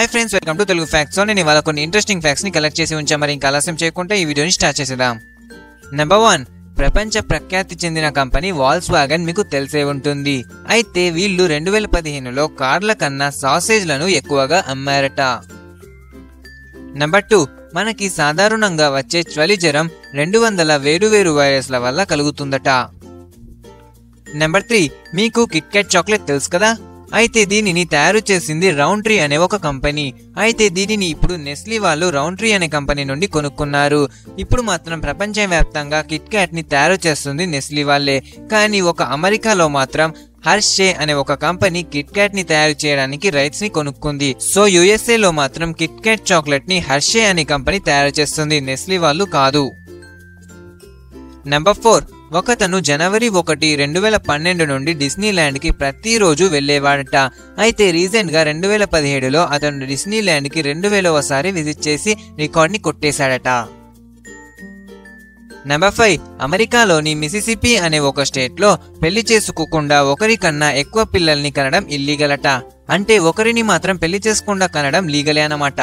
Hi friends, welcome to Telugu facts. So నేను ఇవాళ కొన్ని ఇంట్రెస్టింగ్ ఫ్యాక్ట్స్ ని కలెక్ట్ చేసి ఉంచాం. మరి ఇంకా ఆలస్యం చేయకుండా ఈ వీడియోని స్టార్ట్ చేసేద్దాం. నెంబర్ 1, ప్రపంచ ప్రఖ్యాతి చెందిన కంపెనీ వాల్క్స్ వ్యాగన్ మీకు తెలిసే ఉంటుంది. అయితే వీళ్ళు 2015లో కార్ల కన్నా సాసేజ్లను ఎక్కువగా అమ్మారట. నెంబర్ 2, మనకి సాధారణంగా వచ్చే చలి జ్వరం 200 వేరు వైరస్ల వల్ల కలుగుతుందట. నెంబర్ 3, మీకు కిట్ క్యాట్ చాక్లెట్ తెలుసు కదా. అయితే దీనిని తయారు చేసింది రౌండ్ ట్రీ అనే ఒక కంపెనీ. అయితే దీనిని ఇప్పుడు నెస్లీ వాళ్ళు రౌండ్ ట్రీ అనే కంపెనీ నుండి కొనుక్కున్నారు. ఇప్పుడు మాత్రం ప్రపంచవ్యాప్తంగా కిట్ క్యాట్ ని తయారు చేస్తుంది నెస్లీ వాళ్ళే. కానీ ఒక అమెరికాలో మాత్రం హర్షే అనే ఒక కంపెనీ కిట్ క్యాట్ ని తయారు చేయడానికి రైట్స్ ని కొనుక్కుంది. సో యుఎస్ఏ లో మాత్రం కిట్ క్యాట్ చాక్లెట్ ని హర్షే అనే కంపెనీ తయారు చేస్తుంది, నెస్లీ వాళ్ళు కాదు. నెంబర్ 4, ఒకతను జనవరి 1, 2012 నుండి డిస్నీ ల్యాండ్ కి ప్రతిరోజు వెళ్లేవాడట. అయితే రీసెంట్ గా 2017లో అతను డిస్నీ ల్యాండ్ కి 2000వసారి విజిట్ చేసి రికార్డ్ ని కొట్టేశాడట. నెంబర్ 5, అమెరికాలోని మిసిసిపి అనే ఒక స్టేట్ లో పెళ్లి చేసుకోకుండా ఒకరికన్నా ఎక్కువ పిల్లల్ని కనడం ఇల్లీగల్ అట. అంటే ఒకరిని మాత్రం పెళ్లి చేసుకుండా కనడం లీగలే అన్నమాట.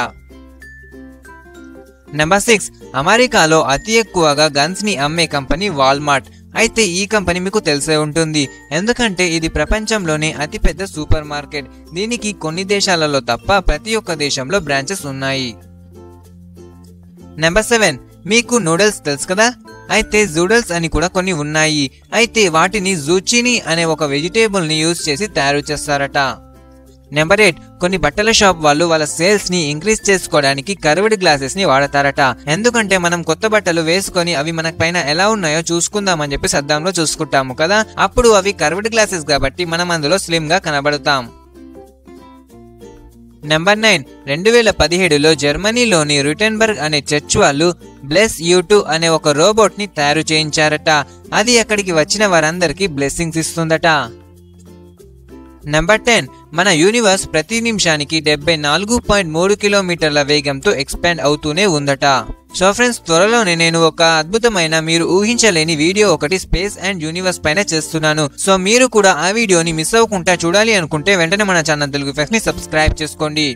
నెంబర్ 6, అమెరికాలో అతి ఎక్కువగా గన్స్ ని అమ్మే కంపెనీ వాల్మార్ట్. అయితే ఈ కంపెనీ మీకు తెలిసే ఉంటుంది, ఎందుకంటే ఇది ప్రపంచంలోనే అతిపెద్ద సూపర్ మార్కెట్. దీనికి కొన్ని దేశాలలో తప్ప ప్రతి ఒక్క దేశంలో బ్రాంచెస్ ఉన్నాయి. నెంబర్ 7, మీకు నూడిల్స్ తెలుసు కదా. అయితే జూడల్స్ అని కూడా కొన్ని ఉన్నాయి. అయితే వాటిని జూచినీ అనే ఒక వెజిటేబుల్ ని యూజ్ చేసి తయారు చేస్తారట. నెంబర్ 8, కొన్ని బట్టల షాప్ వాళ్ళు వాళ్ళ సేల్స్ ని ఇంక్రీజ్ చేసుకోవడానికి కర్వ్డ్ గ్లాసెస్ ని వాడతారట. ఎందుకంటే మనం కొత్త బట్టలు వేసుకొని అవి మన పైన ఎలా ఉన్నాయో చూసుకుందామని చెప్పి సద్దాంలో చూసుకుంటాము కదా, అప్పుడు అవి కర్వ్డ్ గ్లాసెస్ కాబట్టి మనం అందులో స్లిమ్ గా కనబడతాం. నెంబర్ 9, 2017లో జర్మనీలోని రుటెన్బర్గ్ అనే చర్చ్ వాళ్ళు బ్లెస్ యూ2 అనే ఒక రోబోట్ ని తయారు చేయించారట. అది అక్కడికి వచ్చిన వారందరికీ బ్లెస్సింగ్స్ ఇస్తుందట. నెంబర్ 10, మన యూనివర్స్ ప్రతి నిమిషానికి 74.3 కిలోమీటర్ల వేగంతో ఎక్స్పాండ్ అవుతూనే ఉందట. సో ఫ్రెండ్స్, త్వరలోనే నేను ఒక అద్భుతమైన మీరు ఊహించలేని వీడియో ఒకటి స్పేస్ అండ్ యూనివర్స్ పైన చేస్తున్నాను. సో మీరు కూడా ఆ వీడియోని మిస్ అవ్వకుండా చూడాలి అనుకుంటే వెంటనే మన ఛానల్ తెలుగు ఫ్యాక్ట్స్ ని సబ్స్క్రైబ్ చేసుకోండి.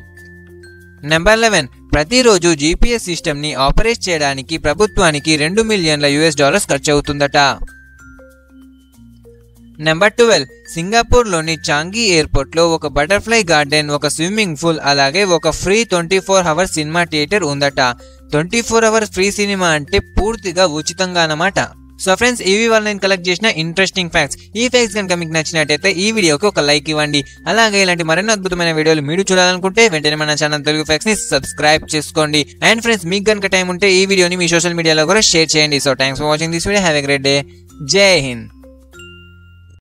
నెంబర్ 11, ప్రతిరోజు జీపీఎస్ సిస్టమ్ ని ఆపరేట్ చేయడానికి ప్రభుత్వానికి $2 మిలియన్ల ఖర్చు అవుతుందట. నెంబర్ 12, సింగపూర్ లోని చాంగి ఎయిర్పోర్ట్ లో ఒక బటర్ఫ్లై గార్డెన్, ఒక స్విమ్మింగ్ పూల్, అలాగే ఒక ఫ్రీ 24 అవర్స్ సినిమా థియేటర్ ఉందట. 24 అవర్స్ ఫ్రీ సినిమా అంటే పూర్తిగా ఉచితంగా అన్నమాట. సో ఫ్రెండ్స్, ఇవి వాళ్ళు నేను కలెక్ట్ చేసిన ఇంట్రెస్టింగ్ ఫ్యాక్ట్స్. ఈ ఫ్యాక్ట్స్ కనుక మీకు నచ్చినట్టయితే ఈ వీడియోకి ఒక లైక్ ఇవ్వండి. అలాగే ఇలాంటి మరెన్నో అద్భుతమైన వీడియోలు మీరు చూడాలనుకుంటే వెంటనే మన ఛానల్ తెలుగు ఫ్యాక్ట్స్ ని సబ్స్క్రైబ్ చేసుకోండి. అండ్ ఫ్రెండ్స్, మీకు కనుక టైం ఉంటే ఈ వీడియోని మీ సోషల్ మీడియాలో కూడా షేర్ చేయండి. So thanks for watching this video. Have a great day. జై హింద్.